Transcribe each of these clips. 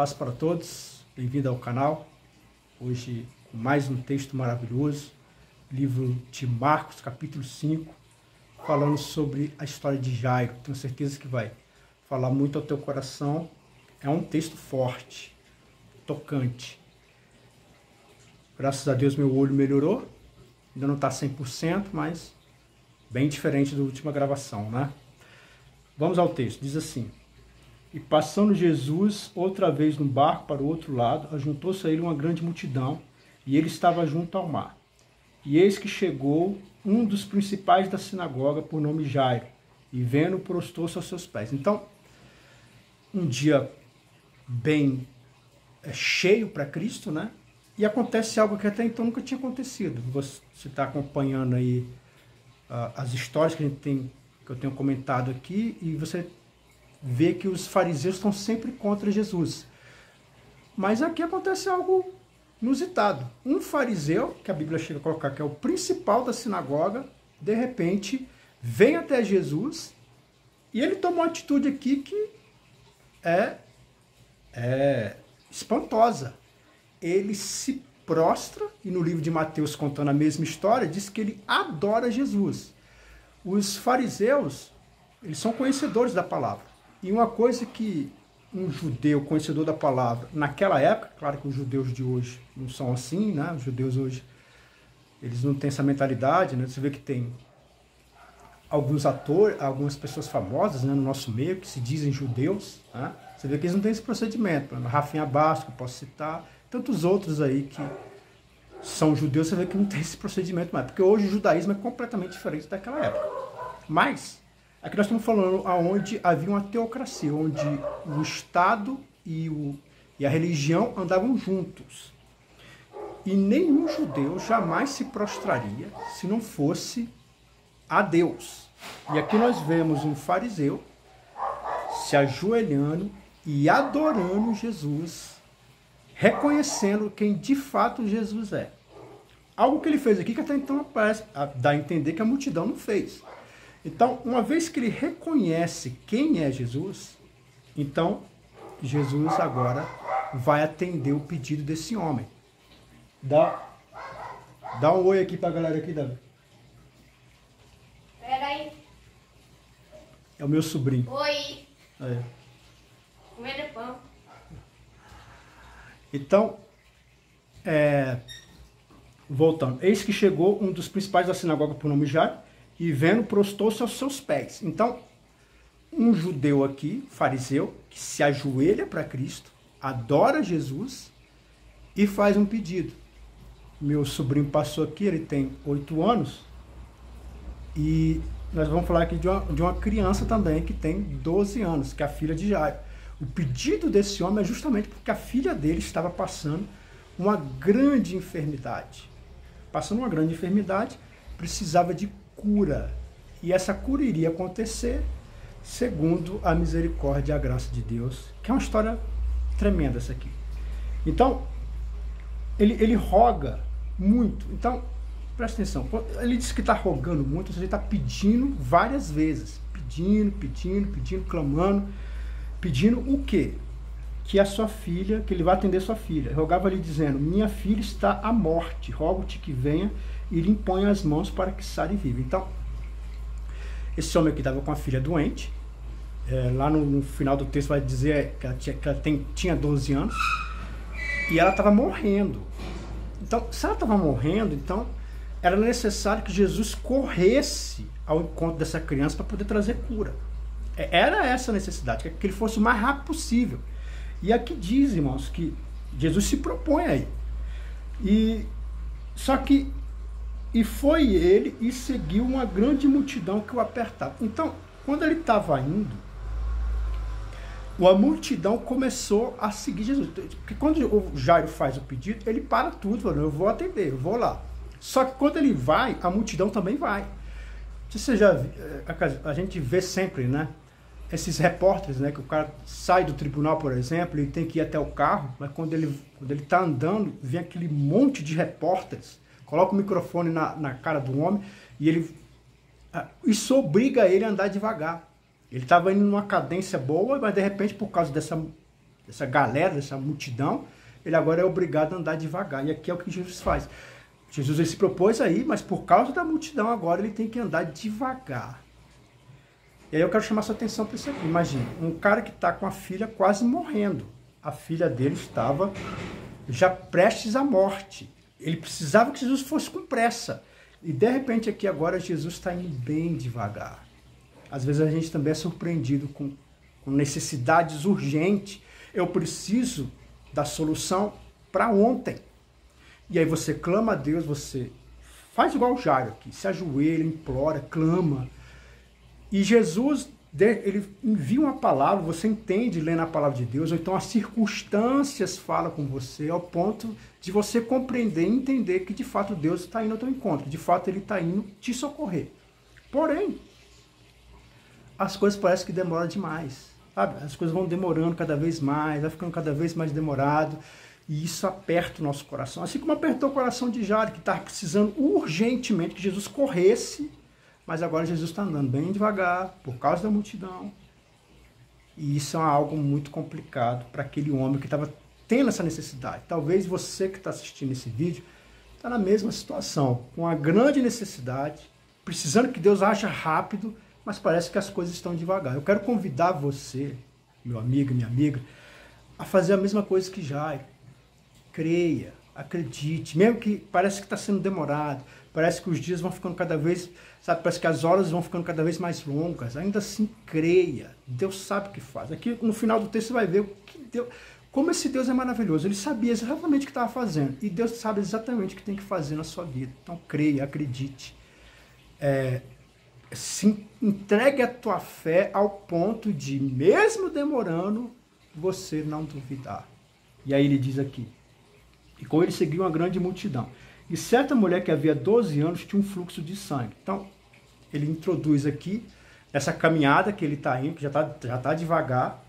Paz para todos, bem-vindo ao canal. Hoje, com mais um texto maravilhoso, livro de Marcos, capítulo 5, falando sobre a história de Jairo. Tenho certeza que vai falar muito ao teu coração. É um texto forte, tocante. Graças a Deus meu olho melhorou, ainda não está 100%, mas bem diferente da última gravação, né? Vamos ao texto, diz assim: E passando Jesus outra vez no barco para o outro lado, ajuntou-se a ele uma grande multidão, e ele estava junto ao mar. E eis que chegou um dos principais da sinagoga, por nome Jairo, e vendo, prostou-se aos seus pés. Então, um dia bem cheio para Cristo, né? E acontece algo que até então nunca tinha acontecido. Você está acompanhando aí as histórias que eu tenho comentado aqui, e você vê que os fariseus estão sempre contra Jesus. Mas aqui acontece algo inusitado. Um fariseu, que a Bíblia chega a colocar que é o principal da sinagoga, de repente vem até Jesus e ele toma uma atitude aqui que é espantosa. Ele se prostra, e no livro de Mateus, contando a mesma história, diz que ele adora Jesus. Os fariseus, eles são conhecedores da palavra. E uma coisa que um judeu conhecedor da palavra, naquela época, claro que os judeus de hoje não são assim, né? Os judeus hoje, eles não têm essa mentalidade, né? Você vê que tem alguns atores, algumas pessoas famosas, né, no nosso meio, que se dizem judeus, né? Você vê que eles não têm esse procedimento. Por exemplo, Rafinha Bastos, que eu posso citar, tantos outros aí que são judeus, você vê que não tem esse procedimento mais. Porque hoje o judaísmo é completamente diferente daquela época. Mas aqui nós estamos falando aonde havia uma teocracia, onde o Estado e a religião andavam juntos. E nenhum judeu jamais se prostraria se não fosse a Deus. E aqui nós vemos um fariseu se ajoelhando e adorando Jesus, reconhecendo quem de fato Jesus é. Algo que ele fez aqui que até então dá a entender que a multidão não fez. Então, uma vez que ele reconhece quem é Jesus, então Jesus agora vai atender o pedido desse homem. Dá um oi aqui pra galera aqui, Davi. Pera aí. É o meu sobrinho. Oi. É. Comendo pão. Então, voltando. Eis que chegou um dos principais da sinagoga por nome Jairo, e vendo, prostou-se aos seus pés. Então, um judeu aqui, fariseu, que se ajoelha para Cristo, adora Jesus e faz um pedido. Meu sobrinho passou aqui, ele tem 8 anos, e nós vamos falar aqui de uma criança também que tem 12 anos, que é a filha de Jairo. O pedido desse homem é justamente porque a filha dele estava passando uma grande enfermidade. Passando uma grande enfermidade, precisava de cura. E essa cura iria acontecer segundo a misericórdia e a graça de Deus, que é uma história tremenda essa aqui. Então, ele roga muito. Então, presta atenção. Ele diz que está rogando muito, ou seja, ele está pedindo várias vezes. Pedindo, clamando. Pedindo o quê? Que a sua filha, que ele vai atender sua filha. Rogava ali dizendo: minha filha está à morte, rogo-te que venha e lhe imponha as mãos para que saia viva. Então, esse homem aqui estava com a filha doente. Lá no final do texto vai dizer que ela tinha 12 anos e ela estava morrendo. Então, se ela estava morrendo, então era necessário que Jesus corresse ao encontro dessa criança para poder trazer cura. Era essa a necessidade, que ele fosse o mais rápido possível. E aqui diz, irmãos, que Jesus se propõe aí. E foi ele e seguiu uma grande multidão que o apertava. Então, quando ele estava indo, a multidão começou a seguir Jesus. Porque quando o Jairo faz o pedido, ele para tudo, falando: eu vou atender, eu vou lá. Só que quando ele vai, a multidão também vai. Você já a gente vê sempre, né? Esses repórteres, né? Que o cara sai do tribunal, por exemplo, ele tem que ir até o carro, mas quando ele está andando, vem aquele monte de repórteres, coloca o microfone na cara do homem e isso obriga ele a andar devagar. Ele estava indo numa cadência boa, mas de repente, por causa dessa galera, dessa multidão, ele agora é obrigado a andar devagar. E aqui é o que Jesus faz. Jesus ele se propôs aí, mas por causa da multidão agora ele tem que andar devagar. E aí eu quero chamar sua atenção para isso aqui. Imagina, um cara que está com a filha quase morrendo. A filha dele estava já prestes à morte. Ele precisava que Jesus fosse com pressa. E de repente aqui agora Jesus está indo bem devagar. Às vezes a gente também é surpreendido com necessidades urgentes. Eu preciso da solução para ontem. E aí você clama a Deus, você faz igual o Jairo aqui, se ajoelha, implora, clama. E Jesus, ele envia uma palavra, você entende lendo a palavra de Deus, ou então as circunstâncias falam com você, ao ponto de você compreender e entender que de fato Deus está indo ao teu encontro, de fato Ele está indo te socorrer. Porém, as coisas parecem que demoram demais, sabe? As coisas vão demorando cada vez mais, vai ficando cada vez mais demorado, e isso aperta o nosso coração. Assim como apertou o coração de Jairo, que estava precisando urgentemente que Jesus corresse, mas agora Jesus está andando bem devagar, por causa da multidão. E isso é algo muito complicado para aquele homem que estava tendo essa necessidade. Talvez você que está assistindo esse vídeo está na mesma situação, com uma grande necessidade, precisando que Deus haja rápido, mas parece que as coisas estão devagar. Eu quero convidar você, meu amigo, minha amiga, a fazer a mesma coisa que Jairo. Creia, acredite, mesmo que parece que está sendo demorado, parece que os dias vão ficando cada vez, sabe, parece que as horas vão ficando cada vez mais longas, ainda assim creia, Deus sabe o que faz. Aqui no final do texto você vai ver o que Deus, como esse Deus é maravilhoso, ele sabia exatamente o que estava fazendo, e Deus sabe exatamente o que tem que fazer na sua vida. Então creia, acredite, se entregue a tua fé ao ponto de, mesmo demorando, você não duvidar. E aí ele diz aqui, e com ele seguiu uma grande multidão. E certa mulher que havia 12 anos tinha um fluxo de sangue. Então, ele introduz aqui, essa caminhada que ele está indo, que já tá devagar,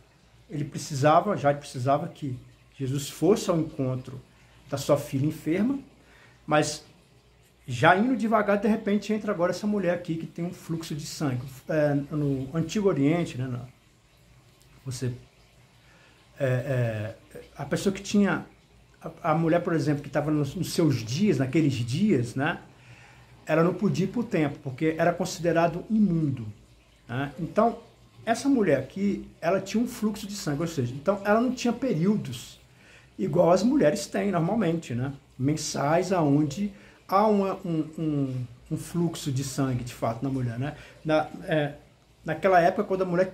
já precisava que Jesus fosse ao encontro da sua filha enferma, mas já indo devagar, de repente entra agora essa mulher aqui que tem um fluxo de sangue. No Antigo Oriente, né, a pessoa que tinha... A mulher, por exemplo, que estava nos seus dias, naqueles dias, né, ela não podia ir para o templo, porque era considerado imundo. Né? Então, essa mulher aqui, ela tinha um fluxo de sangue, ou seja, então ela não tinha períodos igual as mulheres têm normalmente, né? Mensais aonde há um fluxo de sangue, de fato, na mulher. Né? Naquela época, quando a mulher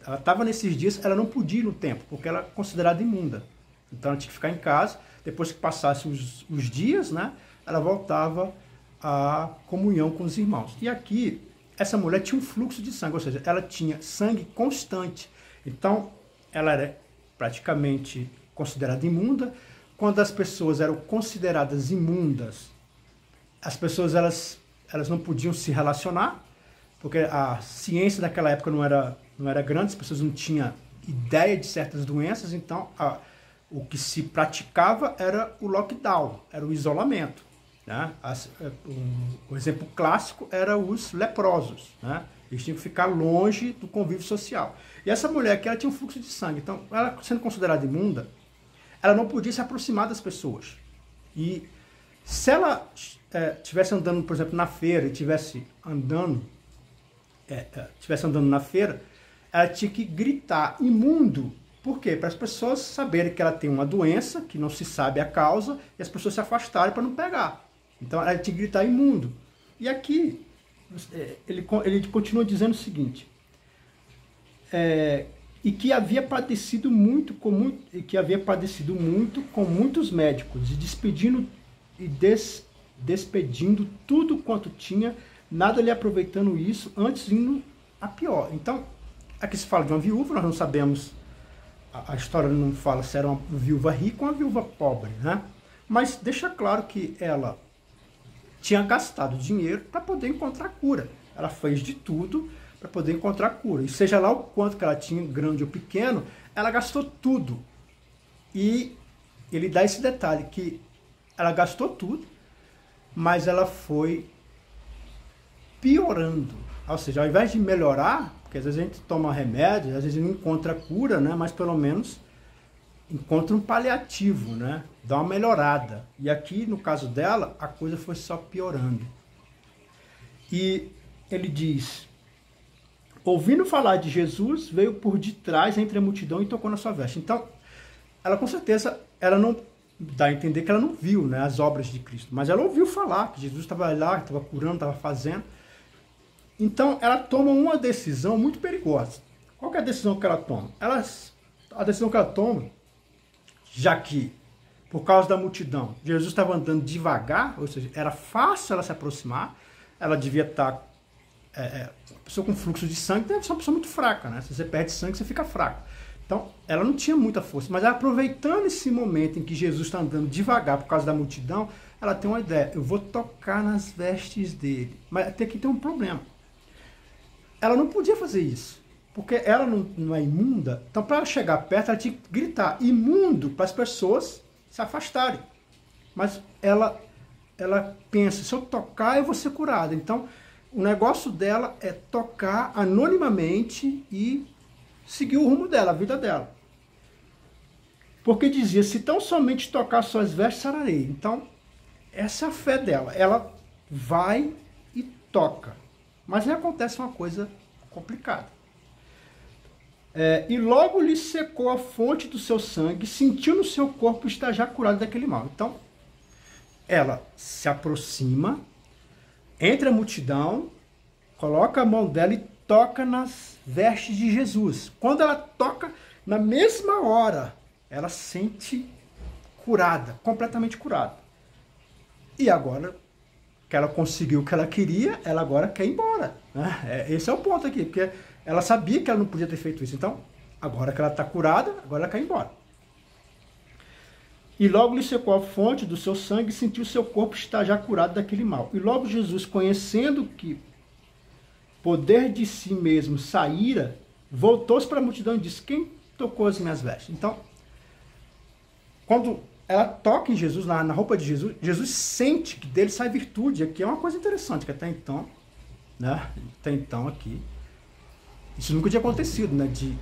ela estava nesses dias, ela não podia ir no templo, porque ela era considerada imunda. Então ela tinha que ficar em casa, depois que passasse os dias, né, ela voltava à comunhão com os irmãos. E aqui, essa mulher tinha um fluxo de sangue, ou seja, ela tinha sangue constante. Então, ela era praticamente considerada imunda. Quando as pessoas eram consideradas imundas, as pessoas elas não podiam se relacionar, porque a ciência daquela época não era grande, as pessoas não tinham ideia de certas doenças, então o que se praticava era o lockdown, era o isolamento. Né? O exemplo clássico era os leprosos. Né? Eles tinham que ficar longe do convívio social. E essa mulher aqui, ela tinha um fluxo de sangue. Então, ela sendo considerada imunda, ela não podia se aproximar das pessoas. E se ela estivesse andando, por exemplo, na feira, e estivesse andando na feira, ela tinha que gritar imundo. Por quê? Para as pessoas saberem que ela tem uma doença, que não se sabe a causa, e as pessoas se afastarem para não pegar. Então ela tinha que gritar imundo. E aqui ele continua dizendo o seguinte, e que havia padecido muito com muitos médicos, e despedindo tudo quanto tinha, nada lhe aproveitando isso, antes indo a pior. Então, aqui se fala de uma viúva, nós não sabemos, a história não fala se era uma viúva rica ou uma viúva pobre, né? Mas deixa claro que ela tinha gastado dinheiro para poder encontrar cura. Ela fez de tudo para poder encontrar cura. E seja lá o quanto que ela tinha, grande ou pequeno, ela gastou tudo. E ele dá esse detalhe, que ela gastou tudo, mas ela foi piorando. Ou seja, ao invés de melhorar, porque às vezes a gente toma remédio, às vezes não encontra cura, né? Mas pelo menos encontra um paliativo, né? Dá uma melhorada. E aqui, no caso dela, a coisa foi só piorando. E ele diz, ouvindo falar de Jesus, veio por detrás entre a multidão e tocou na sua veste. Então, ela com certeza, ela não dá a entender que ela não viu, né, as obras de Cristo, mas ela ouviu falar que Jesus estava lá, estava curando, estava fazendo. Então, ela toma uma decisão muito perigosa. Qual que é a decisão que ela toma? A decisão que ela toma, já que, por causa da multidão, Jesus estava andando devagar, ou seja, era fácil ela se aproximar, ela devia estar... uma pessoa com fluxo de sangue deve ser uma pessoa muito fraca, né? Se você perde sangue, você fica fraco. Então, ela não tinha muita força, mas ela, aproveitando esse momento em que Jesus está andando devagar por causa da multidão, ela tem uma ideia, eu vou tocar nas vestes dele. Mas até aqui tem um problema. Ela não podia fazer isso, porque ela não é imunda, então para ela chegar perto, ela tinha que gritar imundo para as pessoas se afastarem. Mas ela pensa, se eu tocar, eu vou ser curada. Então, o negócio dela é tocar anonimamente e seguir o rumo dela, a vida dela. Porque dizia, se tão somente tocar suas vestes, sararei. Então, essa é a fé dela. Ela vai e toca. Mas aí acontece uma coisa complicada. E logo lhe secou a fonte do seu sangue, sentiu no seu corpo estar já curado daquele mal. Então, ela se aproxima, entre a multidão, coloca a mão dela e toca nas vestes de Jesus. Quando ela toca, na mesma hora, ela sente curada, completamente curada. E agora que ela conseguiu o que ela queria, ela agora quer ir embora. Né? Esse é o ponto aqui, porque ela sabia que ela não podia ter feito isso. Então, agora que ela está curada, agora ela quer ir embora. E logo lhe secou a fonte do seu sangue e sentiu seu corpo estar já curado daquele mal. E logo Jesus, conhecendo que poder de si mesmo saíra, voltou-se para a multidão e disse, quem tocou as minhas vestes? Então, quando ela toca em Jesus, na roupa de Jesus, Jesus sente que dele sai virtude. Aqui é uma coisa interessante, que até então, né, aqui, isso nunca tinha acontecido, né, de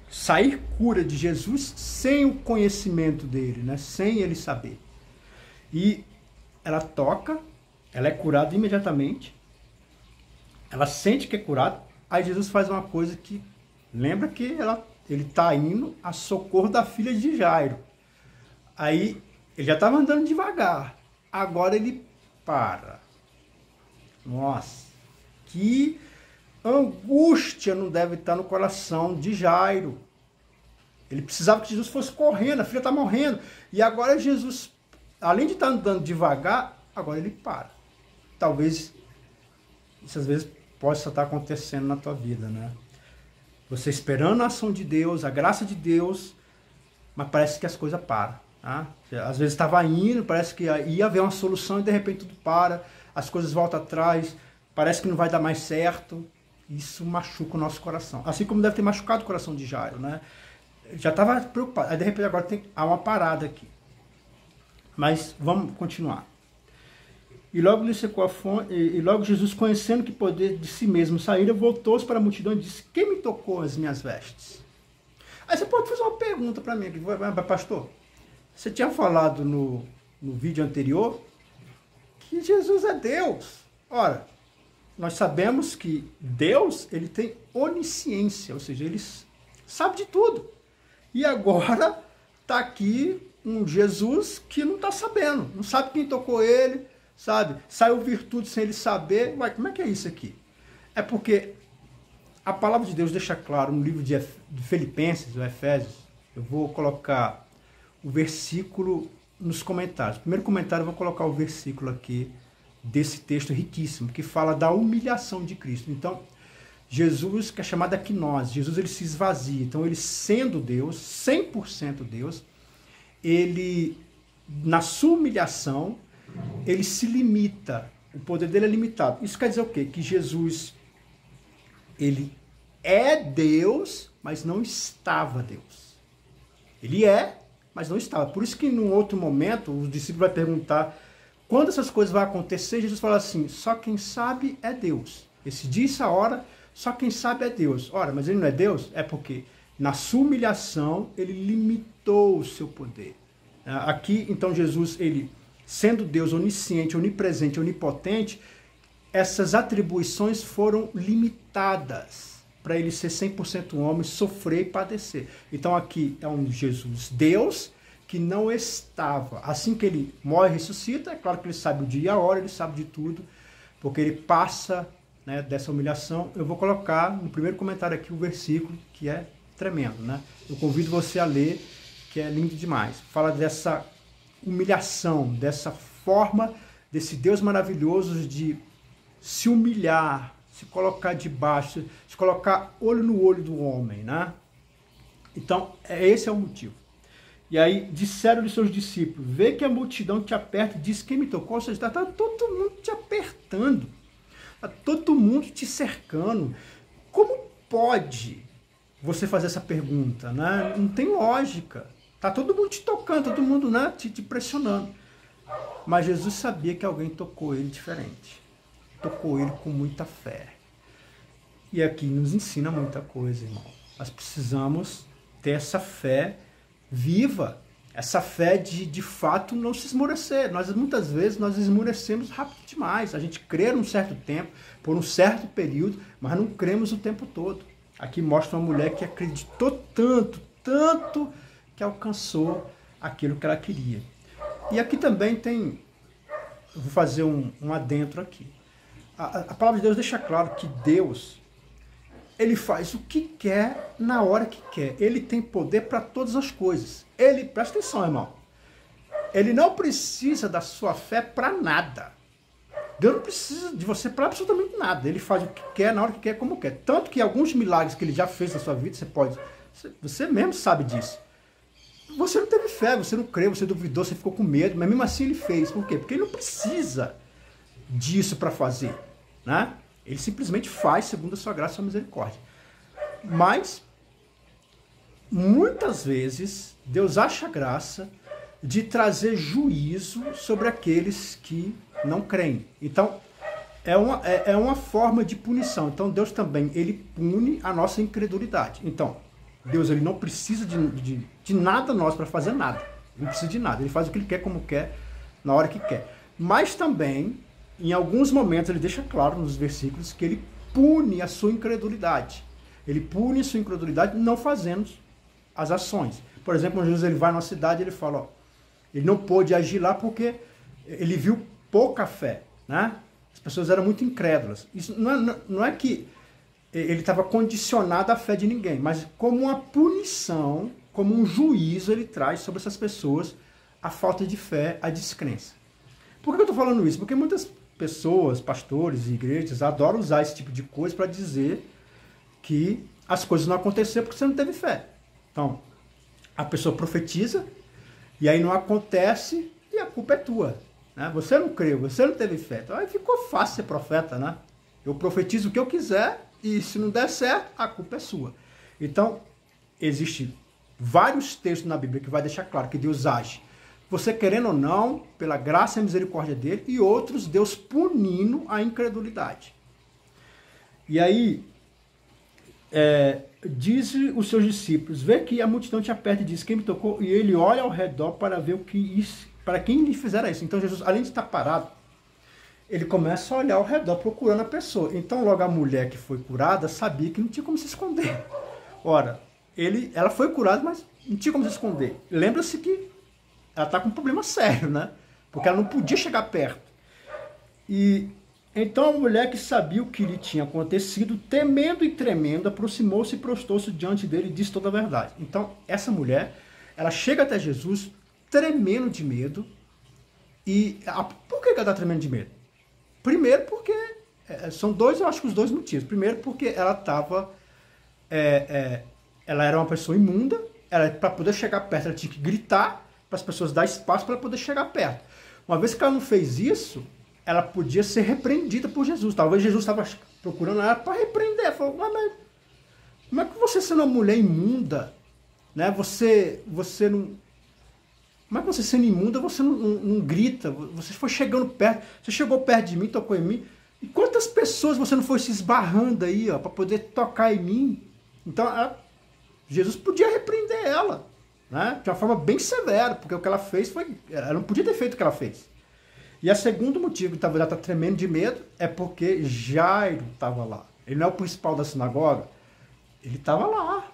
sair cura de Jesus sem o conhecimento dele, né, sem ele saber. E ela toca, ela é curada imediatamente, ela sente que é curada, aí Jesus faz uma coisa que, lembra que ele está indo a socorro da filha de Jairo. Aí, ele já estava andando devagar. Agora ele para. Nossa, que angústia não deve estar no coração de Jairo. Ele precisava que Jesus fosse correndo, a filha está morrendo. E agora Jesus, além de estar andando devagar, agora ele para. Talvez, isso às vezes possa estar acontecendo na tua vida, né? Você esperando a ação de Deus, a graça de Deus, mas parece que as coisas param. Tá? Às vezes estava indo, parece que ia haver uma solução e de repente tudo para, as coisas voltam atrás, parece que não vai dar mais certo. Isso machuca o nosso coração. Assim como deve ter machucado o coração de Jairo, né? Já estava preocupado, aí de repente agora há uma parada aqui. Mas vamos continuar. E logo lhe secou a fonte, e logo Jesus, conhecendo que poder de si mesmo saíra, voltou-se para a multidão e disse, quem me tocou as minhas vestes? Aí você pode fazer uma pergunta para mim aqui, pastor. Você tinha falado no vídeo anterior que Jesus é Deus. Ora, nós sabemos que Deus, ele tem onisciência, ou seja, ele sabe de tudo. E agora está aqui um Jesus que não está sabendo, não sabe quem tocou ele, sabe? Saiu virtude sem ele saber. Ué, como é que é isso aqui? É porque a palavra de Deus deixa claro no livro de Filipenses, ou Efésios, eu vou colocar o versículo nos comentários. No primeiro comentário eu vou colocar o versículo aqui desse texto riquíssimo, que fala da humilhação de Cristo. Então, Jesus, que é chamado quinose, Jesus ele se esvazia. Então, ele sendo Deus, 100% Deus, ele, na sua humilhação, ele se limita. O poder dele é limitado. Isso quer dizer o quê? Que Jesus, ele é Deus, mas não estava Deus. Ele é, mas não estava. Por isso que num outro momento, o discípulo vai perguntar quando essas coisas vão acontecer. Jesus fala assim, só quem sabe é Deus. Esse dia, essa hora, só quem sabe é Deus. Ora, mas ele não é Deus? É porque Na sua humilhação, ele limitou o seu poder. Aqui, então, Jesus, ele, sendo Deus onisciente, onipresente, onipotente, essas atribuições foram limitadas para ele ser 100% homem, sofrer e padecer. Então aqui é um Jesus Deus que não estava. Assim que ele morre e ressuscita, é claro que ele sabe o dia e a hora, ele sabe de tudo, porque ele passa, né, dessa humilhação. Eu vou colocar no primeiro comentário aqui o versículo, que é tremendo, né? Eu convido você a ler, que é lindo demais. Fala dessa humilhação, dessa forma, desse Deus maravilhoso de se humilhar, se colocar debaixo, se colocar olho no olho do homem, né? Então, esse é o motivo. E aí, disseram-lhe seus discípulos, vê que a multidão te aperta e diz quem me tocou, ou seja, está todo mundo te apertando, está todo mundo te cercando. Como pode você fazer essa pergunta, né? Não tem lógica. Está todo mundo te tocando, todo mundo, né, te pressionando. Mas Jesus sabia que alguém tocou ele diferente. Tocou ele com muita fé. E aqui nos ensina muita coisa, irmão. Nós precisamos ter essa fé viva, essa fé de fato não se esmorecer. Muitas vezes nós esmorecemos rápido demais. A gente crê num certo tempo, por um certo período, mas não cremos o tempo todo. Aqui mostra uma mulher que acreditou tanto, que alcançou aquilo que ela queria. E aqui também tem, eu vou fazer um adentro aqui. A palavra de Deus deixa claro que Deus, ele faz o que quer na hora que quer. Ele tem poder para todas as coisas. Ele, presta atenção, irmão, ele não precisa da sua fé para nada. Deus não precisa de você para absolutamente nada. Ele faz o que quer, na hora que quer, como quer. Tanto que alguns milagres que ele já fez na sua vida, você mesmo sabe disso. Você não teve fé, você não creu, você duvidou, você ficou com medo, mas mesmo assim ele fez. Por quê? Porque ele não precisa disso para fazer, né? Ele simplesmente faz segundo a sua graça e sua misericórdia. Mas muitas vezes Deus acha graça de trazer juízo sobre aqueles que não creem. Então é uma forma de punição. Então Deus também, ele pune a nossa incredulidade. Então Deus, ele não precisa de nada nós para fazer nada. Ele não precisa de nada. Ele faz o que ele quer, como quer, na hora que quer. Mas também, em alguns momentos, ele deixa claro nos versículos que ele pune a sua incredulidade. Ele pune a sua incredulidade não fazendo as ações. Por exemplo, quando Jesus ele vai numa cidade, ele fala, ó, ele não pôde agir lá porque ele viu pouca fé, né? As pessoas eram muito incrédulas. Isso não é que ele estava condicionado à fé de ninguém, mas como uma punição, como um juízo, ele traz sobre essas pessoas a falta de fé, a descrença. Por que eu estou falando isso? Porque muitas pessoas, pastores e igrejas, adoram usar esse tipo de coisa para dizer que as coisas não aconteceram porque você não teve fé. Então, a pessoa profetiza e aí não acontece e a culpa é tua, né? Você não creu, você não teve fé. Então aí ficou fácil ser profeta, né? Eu profetizo o que eu quiser e se não der certo, a culpa é sua. Então, existem vários textos na Bíblia que vai deixar claro que Deus age, você querendo ou não, pela graça e misericórdia dele, e outros, Deus punindo a incredulidade. E aí, diz os seus discípulos, vê que a multidão te aperta e diz, quem me tocou? E ele olha ao redor para ver para quem lhe fizera isso. Então Jesus, além de estar parado, ele começa a olhar ao redor procurando a pessoa. Então logo a mulher que foi curada sabia que não tinha como se esconder. Ora, ela foi curada, mas não tinha como se esconder. Lembra-se que ela está com um problema sério, né? Porque ela não podia chegar perto. E então a mulher que sabia o que lhe tinha acontecido, temendo e tremendo, aproximou-se e prostou-se diante dele e disse toda a verdade. Então essa mulher, ela chega até Jesus tremendo de medo. E por que ela está tremendo de medo? Primeiro porque, são dois, eu acho que os dois motivos. Primeiro porque ela estava, ela era uma pessoa imunda, para poder chegar perto ela tinha que gritar, para as pessoas dar espaço para ela poder chegar perto. Uma vez que ela não fez isso, ela podia ser repreendida por Jesus. Talvez Jesus estava procurando ela para repreender. Ela falou, mas como é que você sendo uma mulher imunda, né? Você não... Como é que você sendo imunda, você não grita? Você foi chegando perto, você chegou perto de mim, tocou em mim. E quantas pessoas você não foi se esbarrando aí, ó, para poder tocar em mim? Então, Jesus podia repreender ela, né? De uma forma bem severa, porque o que ela fez foi... Ela não podia ter feito o que ela fez. E o segundo motivo que talvez ela está tremendo de medo é porque Jairo estava lá. Ele não é o principal da sinagoga, ele estava lá.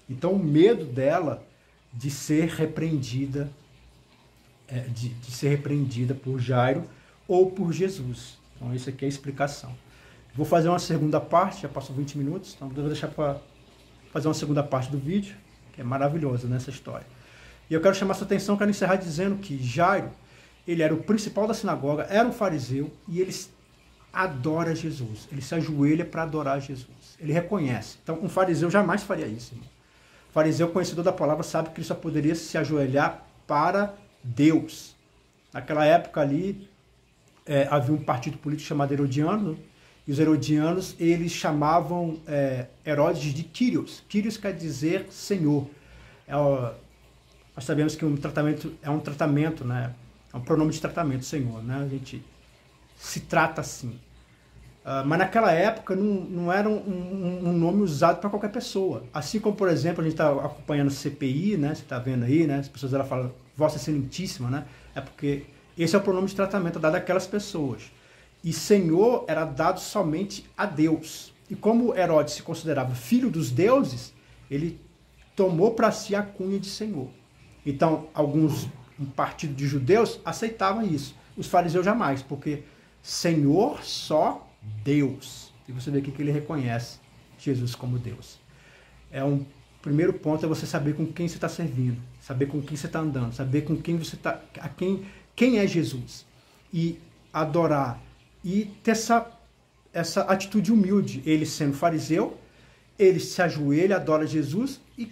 Então o medo dela de ser repreendida, de ser repreendida por Jairo ou por Jesus. Então isso aqui é a explicação. Vou fazer uma segunda parte, já passou 20 minutos, então vou deixar para fazer uma segunda parte do vídeo, que é maravilhosa nessa história. E eu quero chamar sua atenção, quero encerrar dizendo que Jairo, ele era o principal da sinagoga, era um fariseu e ele adora Jesus. Ele se ajoelha para adorar Jesus. Ele reconhece. Então um fariseu jamais faria isso, irmão. O fariseu conhecedor da palavra sabe que ele só poderia se ajoelhar para Deus. Naquela época ali, havia um partido político chamado Herodiano, e os herodianos, eles chamavam Herodes de Kyrios. Kyrios quer dizer Senhor. Nós sabemos que é um tratamento, né? É um pronome de tratamento, Senhor, né? A gente se trata assim. Mas naquela época não era um nome usado para qualquer pessoa. Assim como, por exemplo, a gente está acompanhando CPI, né? Você está vendo aí, né? As pessoas falam Vossa Excelentíssima, né? É porque esse é o pronome de tratamento dado àquelas pessoas. E Senhor era dado somente a Deus. E como Herodes se considerava filho dos deuses, ele tomou para si a cunha de Senhor. Então, um partido de judeus aceitava isso. Os fariseus jamais, porque Senhor só Deus. E você vê aqui que ele reconhece Jesus como Deus. Primeiro ponto é você saber com quem você está servindo, saber com quem você está andando, saber com quem você está, quem é Jesus. E adorar. E ter essa atitude humilde. Ele sendo fariseu, ele se ajoelha, adora Jesus e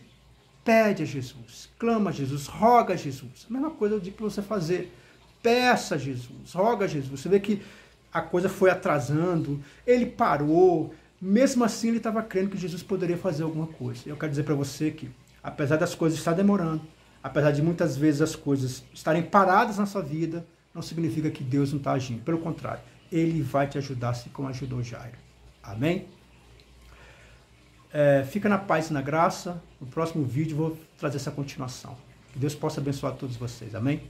pede a Jesus, clama a Jesus, roga a Jesus. A mesma coisa eu digo para você fazer. Peça a Jesus, roga a Jesus. Você vê que a coisa foi atrasando, ele parou, mesmo assim ele estava crendo que Jesus poderia fazer alguma coisa. Eu quero dizer para você que, apesar das coisas estar demorando, apesar de muitas vezes as coisas estarem paradas na sua vida, não significa que Deus não está agindo. Pelo contrário, Ele vai te ajudar, assim como ajudou Jairo. Amém? Fica na paz e na graça. No próximo vídeo vou trazer essa continuação. Que Deus possa abençoar todos vocês. Amém?